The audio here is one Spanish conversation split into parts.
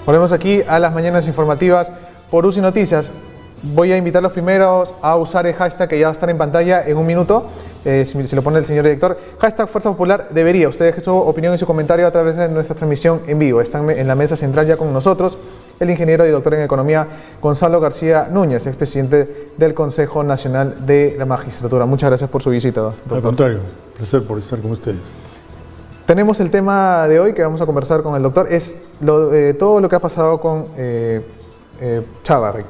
Volvemos aquí a las mañanas informativas por UCI Noticias. Voy a invitar a los primeros a usar el hashtag que ya va a estar en pantalla en un minuto, si lo pone el señor director. Hashtag Fuerza Popular debería. Usted deje su opinión y su comentario a través de nuestra transmisión en vivo. Están en la mesa central ya con nosotros el ingeniero y doctor en Economía Gonzalo García Núñez, expresidente del Consejo Nacional de la Magistratura. Muchas gracias por su visita, doctor. Al contrario, placer por estar con ustedes. Tenemos el tema de hoy que vamos a conversar con el doctor, es todo lo que ha pasado con Chávarri.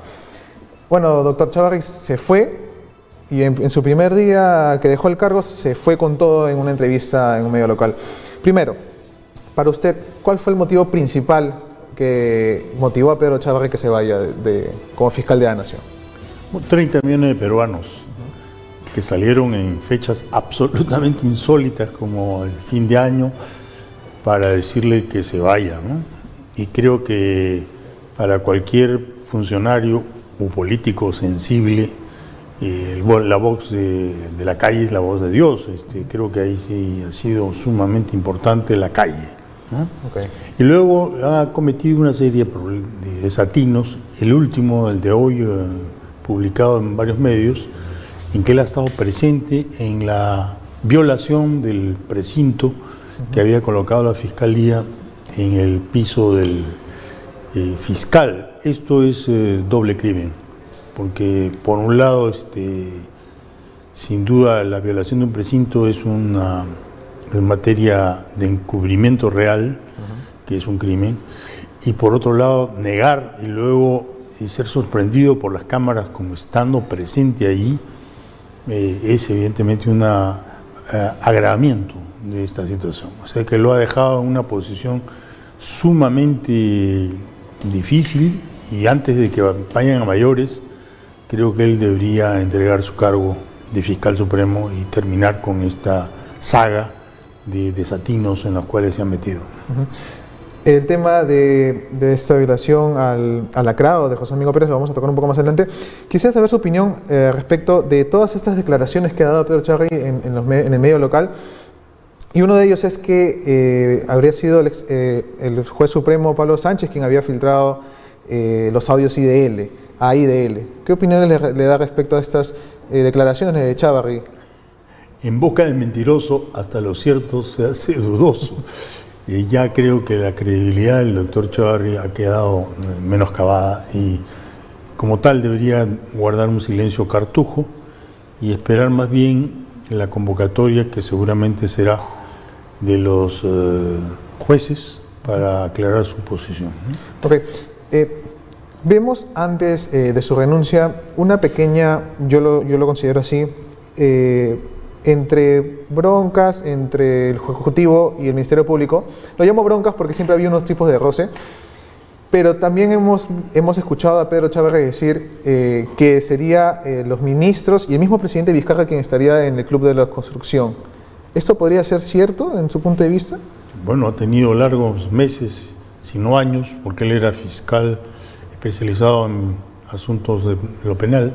Bueno, doctor, Chávarri se fue y en su primer día que dejó el cargo se fue con todo en una entrevista en un medio local. Primero, para usted, ¿cuál fue el motivo principal que motivó a Pedro Chávarri que se vaya como fiscal de la Nación? 30 millones de peruanos que salieron en fechas absolutamente insólitas como el fin de año para decirle que se vaya, ¿no? Y creo que para cualquier funcionario o político sensible, la voz de la calle es la voz de Dios. Creo que ahí sí ha sido sumamente importante la calle, ¿no? Okay. Y luego ha cometido una serie de desatinos, el último, el de hoy, publicado en varios medios, en que él ha estado presente en la violación del precinto que había colocado la Fiscalía en el piso del fiscal. Esto es doble crimen, porque por un lado, sin duda, la violación de un precinto es una materia de encubrimiento real, que es un crimen, y por otro lado, negar y luego ser sorprendido por las cámaras como estando presente allí, es evidentemente un agravamiento de esta situación. O sea que lo ha dejado en una posición sumamente difícil, y antes de que vayan a mayores, creo que él debería entregar su cargo de fiscal supremo y terminar con esta saga de desatinos en los cuales se han metido. El tema de esta violación al acrado de José Domingo Pérez lo vamos a tocar un poco más adelante. Quisiera saber su opinión respecto de todas estas declaraciones que ha dado Pedro Chávarri en el medio local. Y uno de ellos es que habría sido el juez supremo Pablo Sánchez quien había filtrado los audios a IDL. ¿Qué opiniones le da respecto a estas declaraciones de Chávarri? En boca del mentiroso hasta lo cierto se hace dudoso. Ya creo que la credibilidad del doctor Chávarri ha quedado menoscabada y como tal debería guardar un silencio cartujo y esperar más bien la convocatoria que seguramente será de los jueces para aclarar su posición. Ok. Vemos antes de su renuncia una pequeña, yo lo considero así, entre broncas entre el Ejecutivo y el Ministerio Público. Lo llamo broncas porque siempre había unos tipos de roce, pero también hemos escuchado a Pedro Chávarri decir que sería los ministros y el mismo presidente Vizcarra quien estaría en el club de la construcción. ¿Esto podría ser cierto en su punto de vista? Bueno, ha tenido largos meses, si no años, porque él era fiscal especializado en asuntos de lo penal,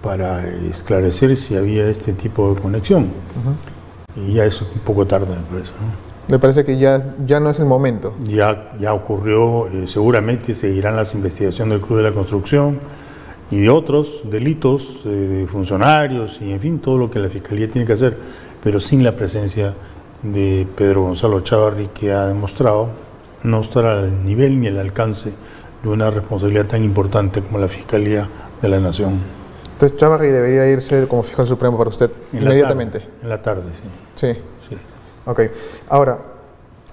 para esclarecer si había este tipo de conexión. Y ya es un poco tarde, me parece, ¿no? ¿Le parece que ya no es el momento? Ya ocurrió, seguramente seguirán las investigaciones del Club de la Construcción y de otros delitos de funcionarios y en fin, todo lo que la Fiscalía tiene que hacer, pero sin la presencia de Pedro Gonzalo Chávarri, que ha demostrado no estar al nivel ni al alcance de una responsabilidad tan importante como la Fiscalía de la Nación. Entonces Chávarri debería irse como fiscal supremo para usted inmediatamente. En la tarde, sí. Sí. Ok. Ahora,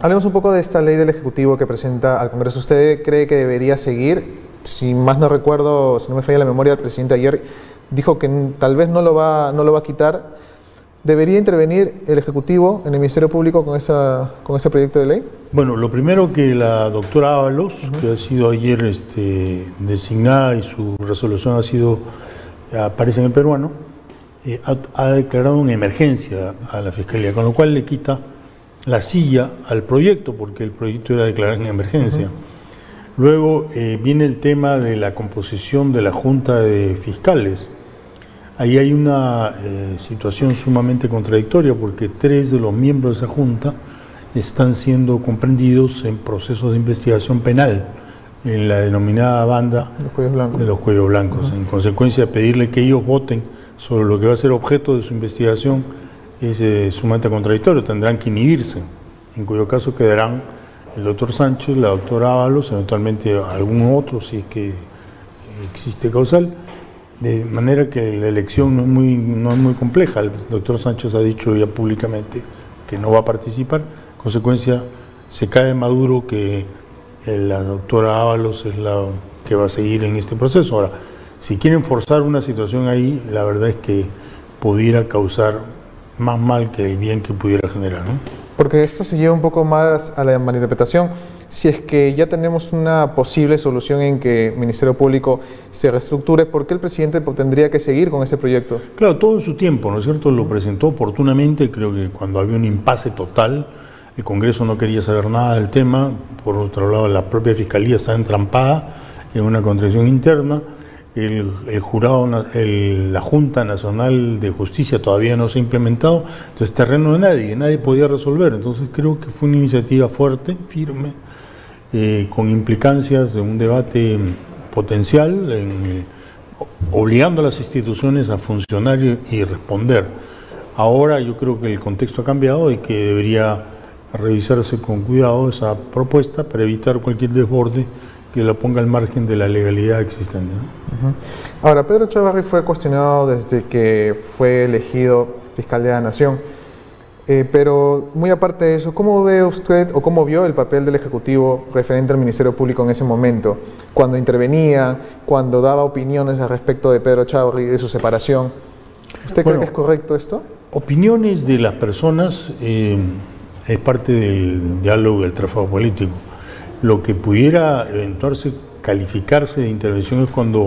hablemos un poco de esta ley del Ejecutivo que presenta al Congreso. ¿Usted cree que debería seguir? Si más no recuerdo, si no me falla la memoria, el presidente ayer dijo que tal vez no lo va a quitar. ¿Debería intervenir el Ejecutivo en el Ministerio Público con ese proyecto de ley? Bueno, lo primero que la doctora Ábalos, que ha sido ayer designada y su resolución aparece en el peruano, ha declarado una emergencia a la Fiscalía, con lo cual le quita la silla al proyecto, porque el proyecto era declarar en emergencia. Luego viene el tema de la composición de la Junta de Fiscales. Ahí hay una situación sumamente contradictoria, porque 3 de los miembros de esa Junta están siendo comprendidos en procesos de investigación penal en la denominada banda de los cuellos blancos. En consecuencia, pedirle que ellos voten sobre lo que va a ser objeto de su investigación es sumamente contradictorio. Tendrán que inhibirse, en cuyo caso quedarán el doctor Sánchez, la doctora Ábalos, eventualmente algún otro, si es que existe causal, de manera que la elección no es muy compleja. El doctor Sánchez ha dicho ya públicamente que no va a participar. En consecuencia, se cae de Maduro que la doctora Ábalos es la que va a seguir en este proceso. Ahora, si quieren forzar una situación ahí, la verdad es que pudiera causar más mal que el bien que pudiera generar, ¿no? Porque esto se lleva un poco más a la malinterpretación. Si es que ya tenemos una posible solución en que el Ministerio Público se reestructure, ¿por qué el presidente tendría que seguir con ese proyecto? Claro, todo en su tiempo, ¿no es cierto? Lo presentó oportunamente, creo que cuando había un impasse total, el Congreso no quería saber nada del tema. Por otro lado, la propia Fiscalía está entrampada en una contradicción interna. El jurado, la Junta Nacional de Justicia todavía no se ha implementado, entonces terreno de nadie podía resolver. Entonces creo que fue una iniciativa fuerte, firme, con implicancias de un debate potencial, obligando a las instituciones a funcionar y responder. Ahora yo creo que el contexto ha cambiado y que debería revisarse con cuidado esa propuesta para evitar cualquier desborde que la ponga al margen de la legalidad existente, ¿no? Ahora, Pedro Echeverri fue cuestionado desde que fue elegido fiscal de la Nación, pero muy aparte de eso, ¿cómo ve usted o cómo vio el papel del Ejecutivo referente al Ministerio Público en ese momento? Cuando intervenía, cuando daba opiniones al respecto de Pedro Echeverri, de su separación. ¿Usted cree que es correcto esto? Opiniones de las personas es parte del diálogo del tráfico político. Lo que pudiera eventualmente calificarse de intervención es cuando,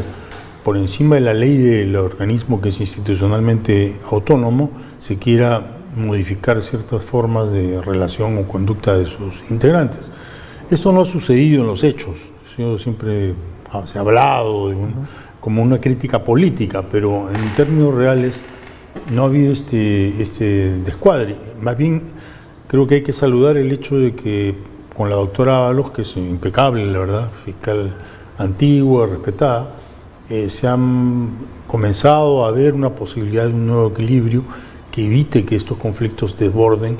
por encima de la ley del organismo que es institucionalmente autónomo, se quiera modificar ciertas formas de relación o conducta de sus integrantes. Esto no ha sucedido en los hechos. Siempre se ha hablado de como una crítica política, pero en términos reales no ha habido este descuadre. Más bien, creo que hay que saludar el hecho de que con la doctora Ábalos, que es impecable, la verdad, fiscal antigua, respetada, se han comenzado a ver una posibilidad de un nuevo equilibrio que evite que estos conflictos desborden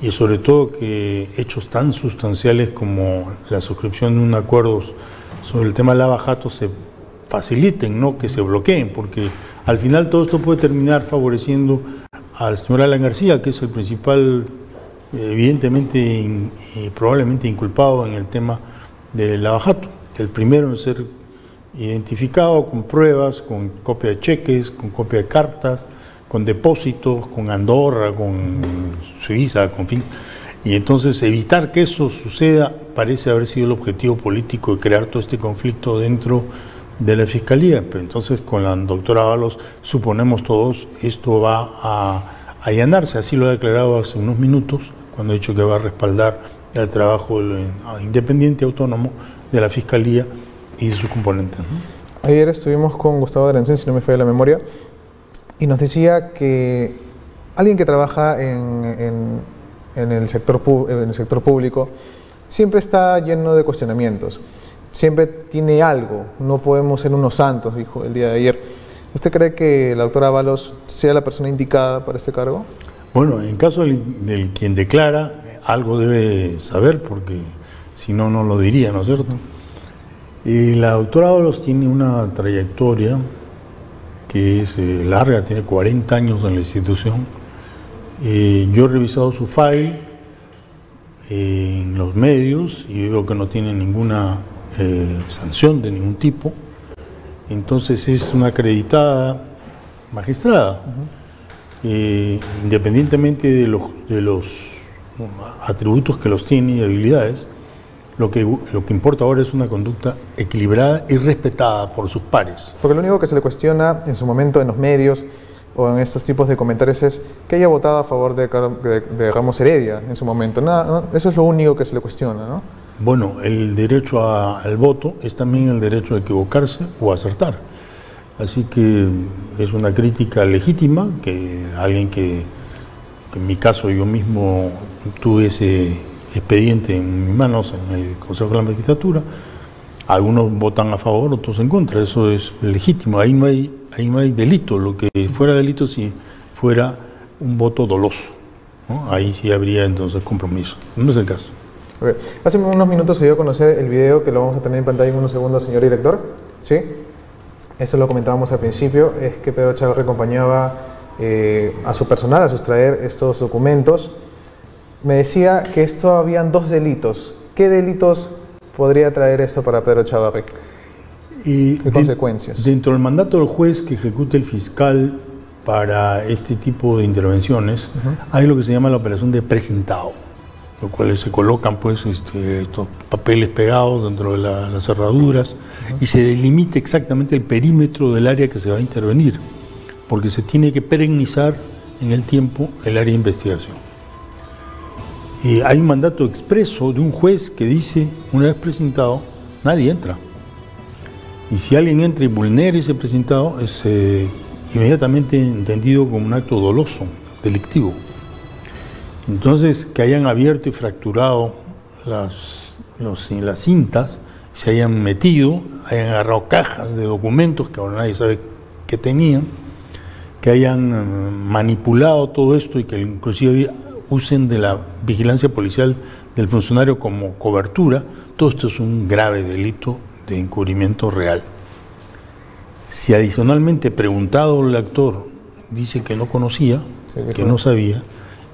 y sobre todo que hechos tan sustanciales como la suscripción de un acuerdo sobre el tema del lavajato se faciliten, no que se bloqueen, porque al final todo esto puede terminar favoreciendo al señor Alan García, que es el principal, evidentemente y probablemente inculpado en el tema del lavajato, el primero en ser identificado con pruebas, con copia de cheques, con copia de cartas, con depósitos, con Andorra, con Suiza, con fin. Y entonces evitar que eso suceda parece haber sido el objetivo político de crear todo este conflicto dentro de la Fiscalía. Pero entonces con la doctora Ábalos suponemos todos esto va a allanarse, así lo ha declarado hace unos minutos, cuando ha dicho que va a respaldar el trabajo independiente autónomo de la Fiscalía y de sus componentes, ¿no? Ayer estuvimos con Gustavo D'Arencén, si no me falla la memoria, y nos decía que alguien que trabaja en el sector público siempre está lleno de cuestionamientos, siempre tiene algo, no podemos ser unos santos, dijo el día de ayer. ¿Usted cree que la doctora Ábalos sea la persona indicada para este cargo? Bueno, en caso del quien declara, algo debe saber, porque si no, no lo diría, ¿no es cierto? Y la doctora Ábalos tiene una trayectoria que es larga, tiene 40 años en la institución. Yo he revisado su file en los medios y veo que no tiene ninguna sanción de ningún tipo. Entonces es una acreditada magistrada. Independientemente de los atributos que los tiene y habilidades, lo que importa ahora es una conducta equilibrada y respetada por sus pares. Porque lo único que se le cuestiona en su momento en los medios o en estos tipos de comentarios es que haya votado a favor de Ramos Heredia en su momento. Nada, eso es lo único que se le cuestiona, ¿no? Bueno, el derecho al voto es también el derecho a equivocarse o a acertar. Así que es una crítica legítima, que alguien que en mi caso yo mismo tuve ese expediente en mis manos en el Consejo de la Magistratura, Algunos votan a favor, otros en contra, eso es legítimo, ahí no hay delito, lo que fuera delito si fuera un voto doloso, ¿no? Ahí sí habría entonces compromiso, no es el caso. Okay. Hace unos minutos se dio a conocer el video que lo vamos a tener en pantalla en unos segundos, señor director, ¿sí? Eso lo comentábamos al principio, es que Pedro Chávarri acompañaba a su personal a sustraer estos documentos. Me decía que esto habían 2 delitos. ¿Qué delitos podría traer esto para Pedro Chávarri? ¿Qué consecuencias? Dentro del mandato del juez que ejecute el fiscal para este tipo de intervenciones, hay lo que se llama la operación de presentado, lo cual se colocan pues estos papeles pegados dentro de las cerraduras y se delimita exactamente el perímetro del área que se va a intervenir, porque se tiene que perennizar en el tiempo el área de investigación. Hay un mandato expreso de un juez que dice, una vez presentado, nadie entra. Y si alguien entra y vulnera ese presentado, es inmediatamente entendido como un acto doloso, delictivo. Entonces, que hayan abierto y fracturado las cintas, se hayan metido, hayan agarrado cajas de documentos que ahora nadie sabe qué tenían, que hayan manipulado todo esto y que inclusive usen de la vigilancia policial del funcionario como cobertura, todo esto es un grave delito de encubrimiento real. Si adicionalmente preguntado el actor dice que no conocía, que no sabía,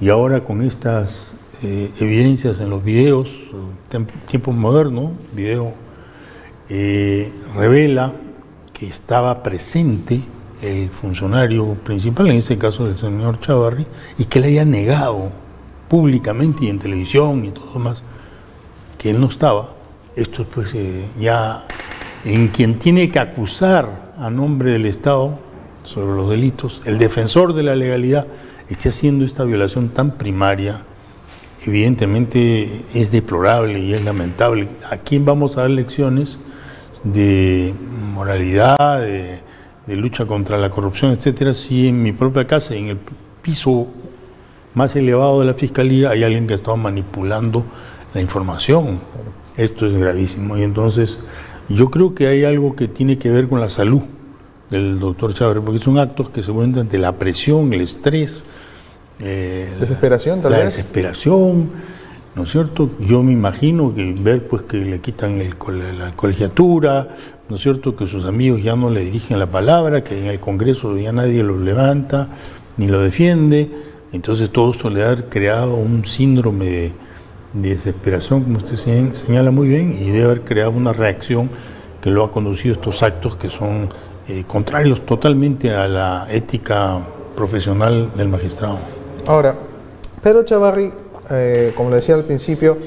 y ahora con estas evidencias en los videos, tiempos modernos, video revela que estaba presente el funcionario principal, en este caso el señor Chávarri, y que le haya negado públicamente y en televisión y todo más que él no estaba, esto es pues ya en quien tiene que acusar a nombre del Estado sobre los delitos, el defensor de la legalidad esté haciendo esta violación tan primaria, evidentemente es deplorable y es lamentable. ¿A quién vamos a dar lecciones de moralidad, de lucha contra la corrupción, etcétera, si en mi propia casa, en el piso más elevado de la Fiscalía, hay alguien que está manipulando la información? Esto es gravísimo. Y entonces yo creo que hay algo que tiene que ver con la salud del doctor Chávarri, porque son actos que se vuelven ante la presión, el estrés, desesperación, tal vez. La desesperación, ¿no es cierto? Yo me imagino que ver pues que le quitan la colegiatura, ¿no es cierto? Que sus amigos ya no le dirigen la palabra, que en el Congreso ya nadie lo levanta ni lo defiende. Entonces todo esto le ha creado un síndrome de desesperación, como usted señala muy bien, y debe haber creado una reacción que lo ha conducido a estos actos que son contrarios totalmente a la ética profesional del magistrado. Ahora, Pedro Chávarri, como le decía al principio,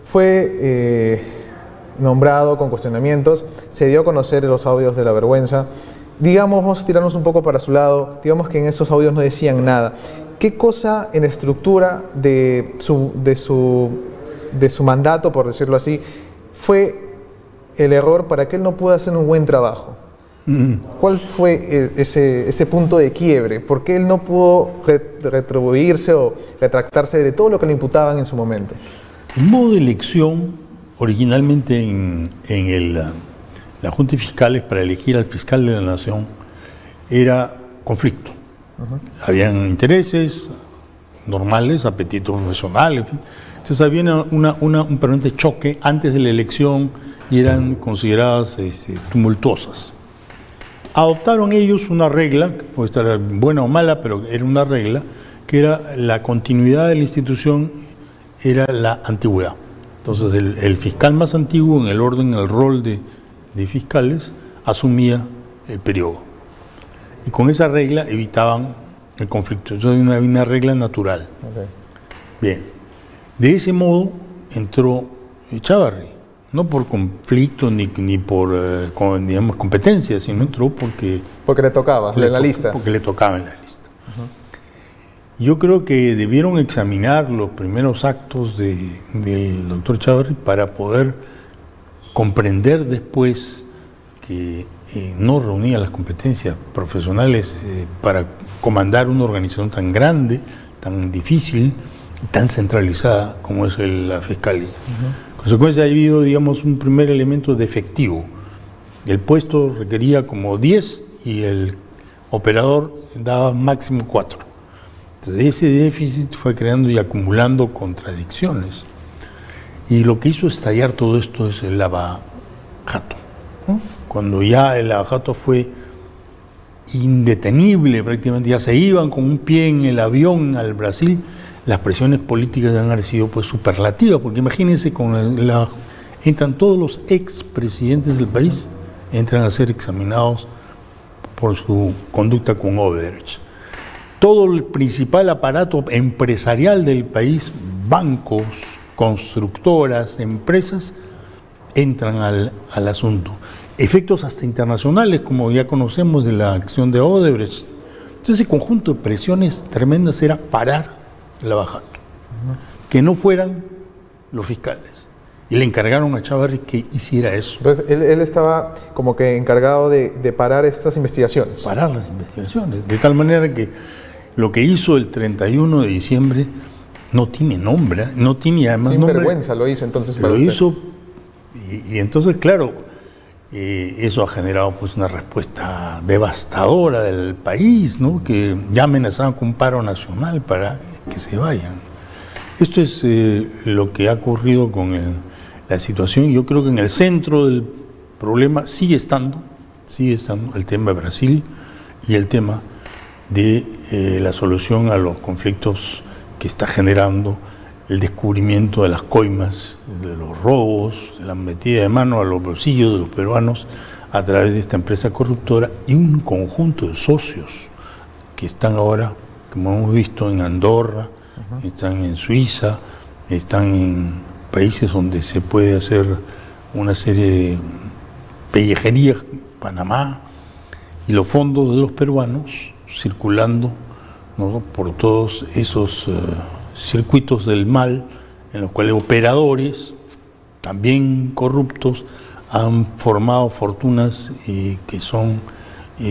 fue nombrado con cuestionamientos, se dio a conocer los audios de la vergüenza. Digamos, vamos a tirarnos un poco para su lado, digamos que en esos audios no decían nada. ¿Qué cosa en la estructura de su mandato, por decirlo así, fue el error para que él no pueda hacer un buen trabajo? ¿Cuál fue ese punto de quiebre? ¿Por qué él no pudo retribuirse o retractarse de todo lo que le imputaban en su momento? El modo de elección, originalmente en la Junta de Fiscales para elegir al fiscal de la Nación, era conflicto. Habían intereses normales, apetitos profesionales, en fin. Entonces había un permanente choque antes de la elección y eran consideradas tumultuosas. Adoptaron ellos una regla, que puede estar buena o mala, pero era una regla, que era la continuidad de la institución, era la antigüedad. Entonces el fiscal más antiguo en el orden, en el rol de fiscales, asumía el periodo. Y con esa regla evitaban el conflicto. Eso es una regla natural. Okay. Bien, de ese modo entró Chávarri. No por conflicto ni por digamos, competencia, sino entró porque le tocaba en la lista. Porque le tocaba en la lista. Yo creo que debieron examinar los primeros actos del doctor Chávarri para poder comprender después que no reunía las competencias profesionales para comandar una organización tan grande, tan difícil, tan centralizada como es la Fiscalía. consecuencia ha habido, digamos, un primer elemento defectivo. El puesto requería como 10 y el operador daba máximo 4. Entonces ese déficit fue creando y acumulando contradicciones. Y lo que hizo estallar todo esto es el lavajato, ¿no? Cuando ya el lavajato fue indetenible, prácticamente ya se iban con un pie en el avión al Brasil, las presiones políticas deben haber sido pues superlativas, porque imagínense, entran todos los expresidentes del país, entran a ser examinados por su conducta con Odebrecht. Todo el principal aparato empresarial del país, bancos, constructoras, empresas, entran al asunto. Efectos hasta internacionales, como ya conocemos de la acción de Odebrecht. Entonces ese conjunto de presiones tremendas era parar el lavajato, que no fueran los fiscales. Y le encargaron a Chávarri que hiciera eso. Entonces él estaba como que encargado de parar estas investigaciones. Parar las investigaciones, de tal manera que lo que hizo el 31 de diciembre no tiene nombre, no tiene además sin nombre. vergüenza lo hizo entonces. Lo hizo y entonces, claro, eso ha generado pues una respuesta devastadora del país, ¿no? Que ya amenazaban con un paro nacional para que se vayan. Esto es lo que ha ocurrido con la situación. Yo creo que en el centro del problema sigue estando el tema de Brasil y el tema de la solución a los conflictos que está generando el descubrimiento de las coimas, de los robos, de la metida de mano a los bolsillos de los peruanos a través de esta empresa corruptora y un conjunto de socios que están ahora, como hemos visto, en Andorra, están en Suiza, están en países donde se puede hacer una serie de pellejerías, Panamá, y los fondos de los peruanos circulando, ¿no?, por todos esos circuitos del mal, en los cuales operadores, también corruptos, han formado fortunas que son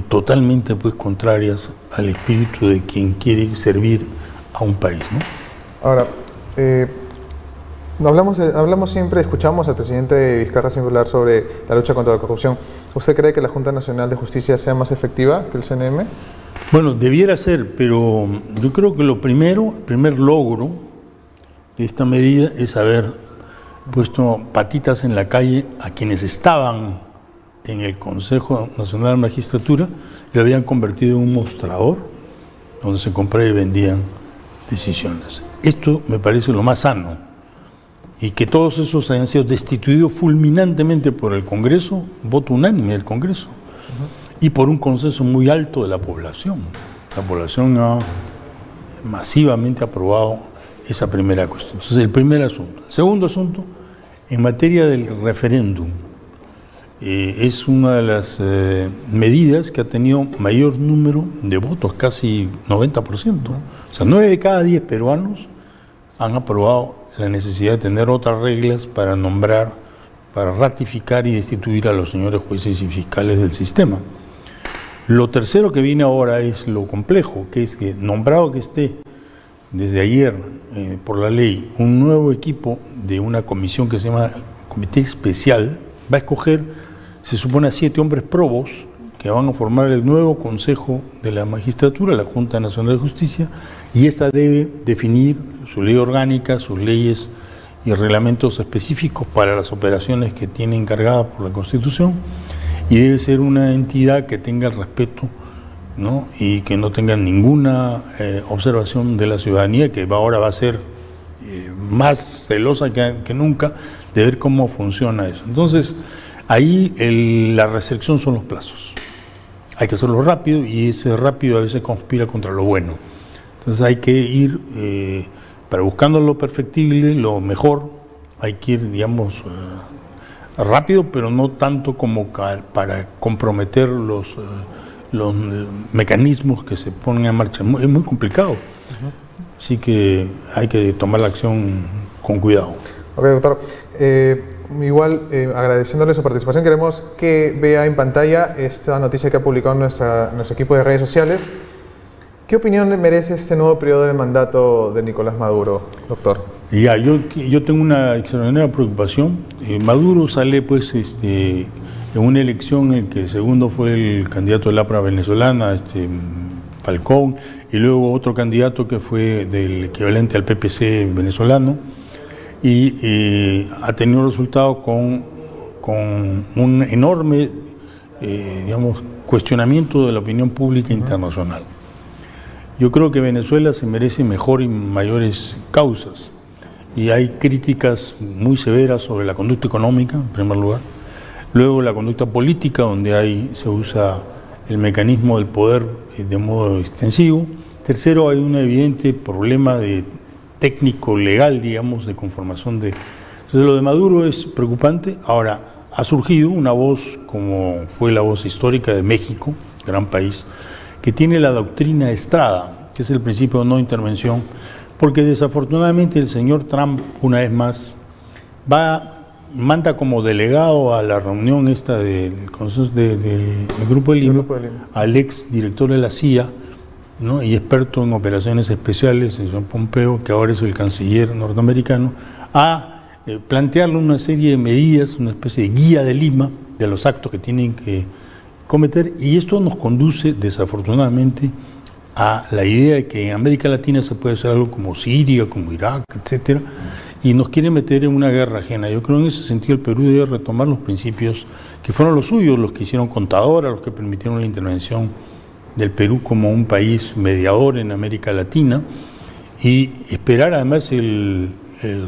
totalmente pues contrarias al espíritu de quien quiere servir a un país, ¿no? Ahora, hablamos siempre, escuchamos al presidente Vizcarra siempre hablar sobre la lucha contra la corrupción. ¿Usted cree que la Junta Nacional de Justicia sea más efectiva que el CNM? Bueno, debiera ser, pero yo creo que el primer logro de esta medida es haber puesto patitas en la calle a quienes estaban en el Consejo Nacional de Magistratura, lo habían convertido en un mostrador donde se compraban y vendían decisiones. Esto me parece lo más sano, y que todos esos hayan sido destituidos fulminantemente por el Congreso, voto unánime del Congreso, y por un consenso muy alto de la población. La población ha masivamente aprobado esa primera cuestión. Entonces, el primer asunto. El segundo asunto, en materia del referéndum, es una de las medidas que ha tenido mayor número de votos, casi 90%. O sea, 9 de cada 10 peruanos han aprobado la necesidad de tener otras reglas para nombrar, para ratificar y destituir a los señores jueces y fiscales del sistema. Lo tercero que viene ahora es lo complejo, que es que, nombrado que esté desde ayer por la ley un nuevo equipo de una comisión que se llama Comité Especial, va a escoger, se supone, a 7 hombres probos que van a formar el nuevo Consejo de la Magistratura, la Junta Nacional de Justicia, y esta debe definir su ley orgánica, sus leyes y reglamentos específicos para las operaciones que tiene encargadas por la Constitución, y debe ser una entidad que tenga el respeto, ¿no?, y que no tenga ninguna observación de la ciudadanía, que ahora va a ser más celosa que nunca de ver cómo funciona eso. Entonces, ahí la restricción son los plazos. Hay que hacerlo rápido, y ese rápido a veces conspira contra lo bueno. Entonces hay que ir, para buscando lo perfectible, lo mejor, hay que ir, digamos, rápido, pero no tanto como para comprometer los mecanismos que se ponen en marcha. Es muy complicado. Así que hay que tomar la acción con cuidado. Ok, doctor. Igual, agradeciéndole su participación, queremos que vea en pantalla esta noticia que ha publicado nuestro equipo de redes sociales. ¿Qué opinión le merece este nuevo periodo del mandato de Nicolás Maduro, doctor? Ya, yo tengo una extraordinaria preocupación. Maduro sale pues en una elección en que el segundo fue el candidato de la APRA venezolana, Falcón, y luego otro candidato que fue del equivalente al PPC venezolano, y ha tenido resultado con un enorme digamos, cuestionamiento de la opinión pública internacional. Yo creo que Venezuela se merece mejor y mayores causas, y hay críticas muy severas sobre la conducta económica, en primer lugar, luego la conducta política, donde se usa el mecanismo del poder de modo extensivo. Tercero, hay un evidente problema de técnico legal, digamos, de conformación de... Entonces, lo de Maduro es preocupante. Ahora, ha surgido una voz, como fue la voz histórica de México, gran país, que tiene la doctrina Estrada, que es el principio de no intervención, porque desafortunadamente el señor Trump, una vez más, manda como delegado a la reunión esta del Grupo de Lima, al ex director de la CIA, ¿no? Y experto en operaciones especiales, el señor Pompeo, que ahora es el canciller norteamericano, a plantearle una serie de medidas, una especie de guía de Lima de los actos que tienen que cometer, y esto nos conduce desafortunadamente a la idea de que en América Latina se puede hacer algo como Siria, como Irak, etcétera, y nos quiere meter en una guerra ajena. Yo creo en ese sentido el Perú debe retomar los principios que fueron los suyos, los que hicieron Contadora, los que permitieron la intervención del Perú como un país mediador en América Latina, y esperar además el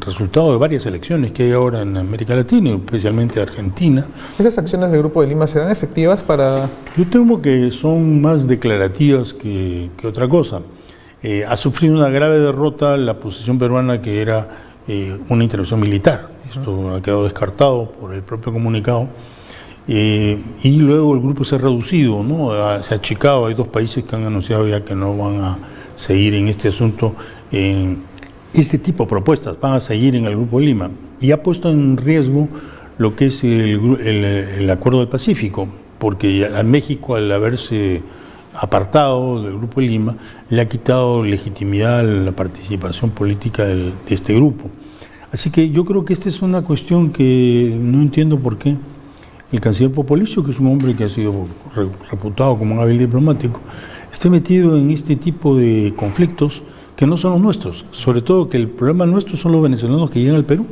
resultado de varias elecciones que hay ahora en América Latina, especialmente Argentina. ¿Estas acciones del Grupo de Lima serán efectivas para...? Yo temo que son más declarativas que otra cosa. Ha sufrido una grave derrota la posición peruana, que era una intervención militar. Esto ha quedado descartado por el propio comunicado. Y luego el grupo se ha reducido, ¿no? Se ha achicado. Hay dos países que han anunciado ya que no van a seguir en este asunto. Este tipo de propuestas van a seguir en el Grupo de Lima, y ha puesto en riesgo lo que es el Acuerdo del Pacífico, porque a México, al haberse apartado del Grupo de Lima, le ha quitado legitimidad a la participación política de este grupo. Así que yo creo que esta es una cuestión que no entiendo por qué el canciller Popolizio, que es un hombre que ha sido reputado como un hábil diplomático, esté metido en este tipo de conflictos que no son los nuestros, sobre todo que el problema nuestro son los venezolanos que llegan al Perú,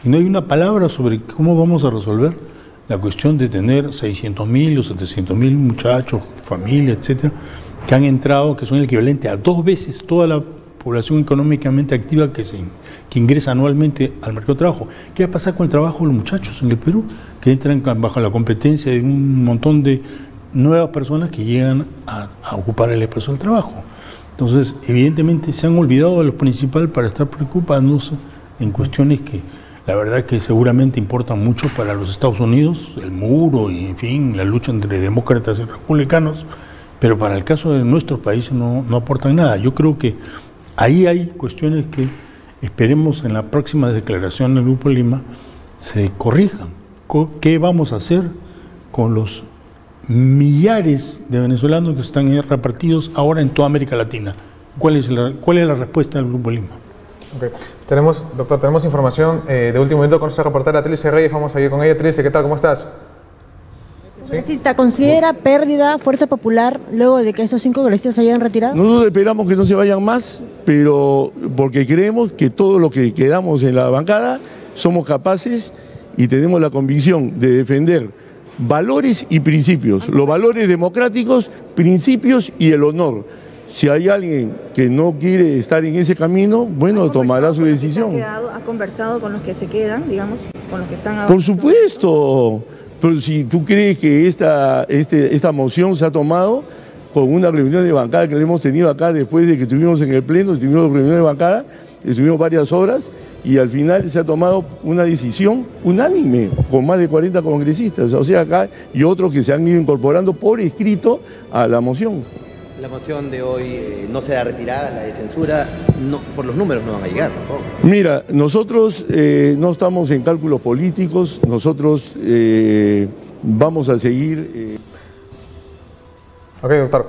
y no hay una palabra sobre cómo vamos a resolver la cuestión de tener 600.000 o 700.000 muchachos, familias, etcétera, que han entrado, que son el equivalente a 2 veces toda la población económicamente activa que ingresa anualmente al mercado de trabajo. ¿Qué va a pasar con el trabajo de los muchachos en el Perú, que entran bajo la competencia de un montón de nuevas personas que llegan a ocupar el espacio del trabajo? Entonces, evidentemente se han olvidado de lo principal para estar preocupándose en cuestiones que la verdad que seguramente importan mucho para los Estados Unidos, el muro y, en fin, la lucha entre demócratas y republicanos, pero para el caso de nuestros países no aportan nada. Yo creo que ahí hay cuestiones que esperemos en la próxima declaración del Grupo de Lima se corrijan. ¿Qué vamos a hacer con los millares de venezolanos que están repartidos ahora en toda América Latina? ¿Cuál es la respuesta del Grupo de Lima? Okay. Doctor, tenemos información de último minuto con nuestra reportera Trilce Reyes. Vamos a ir con ella. Trilce, ¿qué tal? ¿Cómo estás? Congresista, ¿considera pérdida fuerza popular luego de que estos 5 congresistas se hayan retirado? Nosotros esperamos que no se vayan más, pero porque creemos que todos los que quedamos en la bancada somos capaces y tenemos la convicción de defender valores y principios, los valores democráticos, principios y el honor. Si hay alguien que no quiere estar en ese camino, bueno, tomará su decisión. ¿Ha conversado con los que se quedan, digamos, con los que están ahora? Por supuesto, pero si tú crees que esta moción se ha tomado con una reunión de bancada que la hemos tenido acá después de que estuvimos en el pleno, tuvimos reunión de bancada, estuvimos varias horas y al final se ha tomado una decisión unánime con más de 40 congresistas, o sea, acá y otros que se han ido incorporando por escrito a la moción. La moción de hoy no será retirada, la de censura, no, por los números no van a llegar tampoco. Mira, nosotros no estamos en cálculos políticos, nosotros vamos a seguir... Ok, doctor.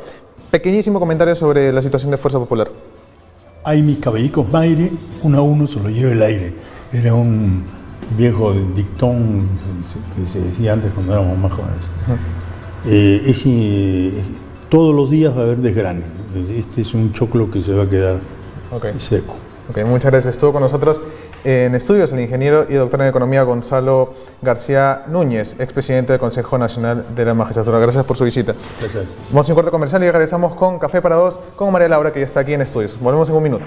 Pequeñísimo comentario sobre la situación de Fuerza Popular. Ay, mis cabellicos Maire, uno a uno se lo lleva el aire. Era un viejo dictón que se decía antes cuando éramos más jóvenes. Todos los días va a haber desgrane. Este es un choclo que se va a quedar seco. Muchas gracias. Estuvo con nosotros en estudios el ingeniero y doctor en Economía Gonzalo García Núñez, expresidente del Consejo Nacional de la Magistratura. Gracias por su visita. Gracias. Vamos a un corte comercial y regresamos con Café para Dos con María Laura, que ya está aquí en estudios. Volvemos en un minuto.